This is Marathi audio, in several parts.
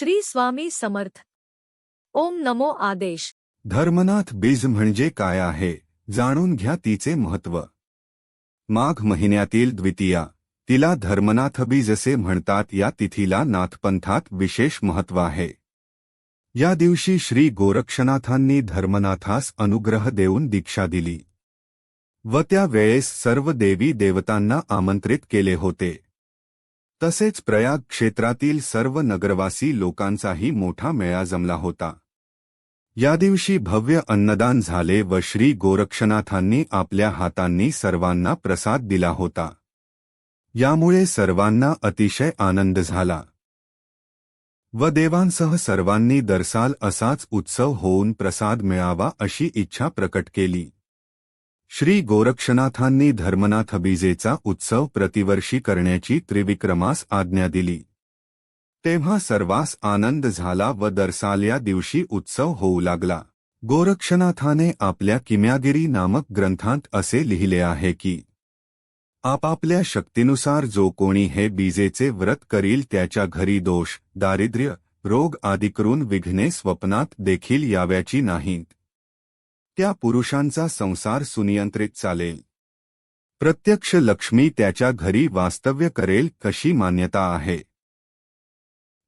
श्री स्वामी समर्थ. ओम नमो आदेश. धर्मनाथ बीज म्हणजे काय आहे जाणून घ्या तिचे महत्त्व. माघ महिन्यातील द्वितीया तिला धर्मनाथ बीज असे म्हणतात. या तिथीला नाथपंथात विशेष महत्त्व आहे. या दिवशी श्री गोरक्षनाथांनी धर्मनाथास अनुग्रह देऊन दीक्षा दिली व त्या वेळेस सर्व देवी देवतांना आमंत्रित केले होते. तसेच प्रयाग क्षेत्रातील सर्व नगरवासी लोकांचाही मोठा मेळा जमला होता. या दिवशी भव्य अन्नदान झाले व श्री गोरक्षनाथांनी आपल्या हातांनी सर्वांना प्रसाद दिला होता. यामुळे सर्वांना अतिशय आनंद झाला व देवांसह सर्वांनी दरसाल असाच उत्सव होऊन प्रसाद मिळावा अशी इच्छा प्रकट केली. श्री गोरक्षनाथांनी धर्मनाथ बीजेचा उत्सव प्रतिवर्षी करण्याची त्रिविक्रमास आज्ञा दिली. तेव्हा सर्वांस आनंद झाला व दरसाल या दिवशी उत्सव होऊ लागला. गोरक्षनाथाने आपल्या किम्यागिरी नामक ग्रंथांत असे लिहिले आहे की आपापल्या शक्तीनुसार जो कोणी हे बीजेचे व्रत करील त्याच्या घरी दोष, दारिद्र्य, रोग आदी करून विघ्ने स्वप्नात देखील याव्याची नाहीत. त्या पुरुषांचा संसार सुनियंत्रित चालेल. प्रत्यक्ष लक्ष्मी त्याच्या घरी वास्तव्य करेल कशी मान्यता आहे.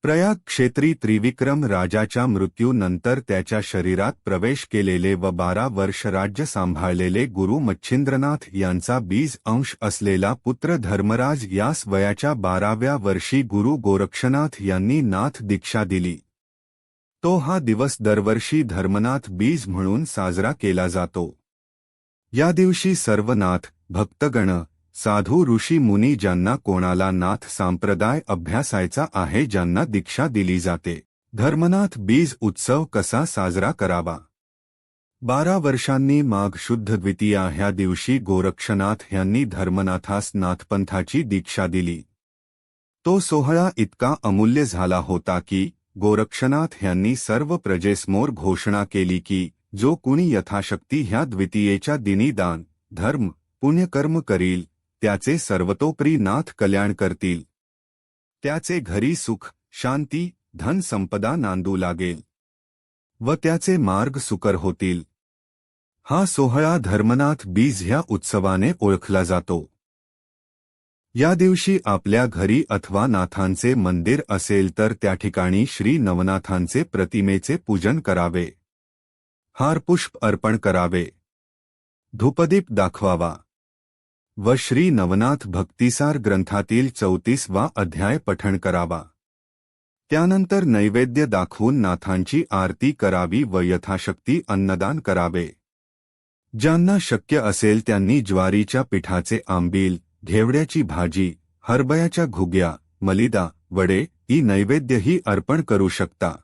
प्रयाग क्षेत्री त्रिविक्रम राजाच्या मृत्यूनंतर त्याच्या शरीरात प्रवेश केलेले व 12 वर्ष राज्य सांभाळलेले गुरु मच्छिंद्रनाथ यांचा बीज अंश असलेला पुत्र धर्मराज यास वयाच्या 12व्या वर्षी गुरु गोरक्षनाथ यांनी नाथ दीक्षा दिली. तो हा दिवस दरवर्षी धर्मनाथ बीज म्हणून साजरा केला जातो. या दिवशी सर्व नाथ भक्तगण, साधू ऋषी मुनी ज्यांना कोणाला नाथ संप्रदाय अभ्यासायचा आहे ज्यांना दीक्षा दिली जाते. धर्मनाथ बीज उत्सव कसा साजरा करावा. 12 वर्षांनी माघ शुद्ध द्वितीया ह्या दिवशी गोरक्षनाथ यांनी धर्मनाथास नाथपंथाची दीक्षा दिली. तो सोहळा इतका अमूल्य झाला होता की गोरक्षनाथ यांनी सर्व प्रजेसमोर घोषणा केली की जो कुणी यथाशक्ती ह्या द्वितीयेच्या दिनी दान, धर्म, पुण्यकर्म करील त्याचे सर्वतोपरी नाथ कल्याण करतील. त्याचे घरी सुख, शांती, धन संपदा नांदू लागेल व त्याचे मार्ग सुकर होतील. हा सोहळा धर्मनाथ बीज ह्या उत्सवाने ओळखला जातो. या दिवशी आपल्या घरी अथवा नाथांचे मंदिर असेल तर त्या ठिकाणी श्री नवनाथांचे प्रतिमेचे पूजन करावे. हारपुष्प अर्पण करावे. धूपदीप दाखवावा व श्री नवनाथ भक्तिसार ग्रंथातील 34वा अध्याय पठण करावा. त्यानंतर नैवेद्य दाखवून नाथांची आरती करावी व यथाशक्ती अन्नदान करावे. ज्यांना शक्य असेल त्यांनी ज्वारीच्या पिठाचे आंबील, घेवड्याची भाजी, हरभऱ्याच्या घुग्या, मलिदा, वडे इ नैवेद्यही अर्पण करू शकता.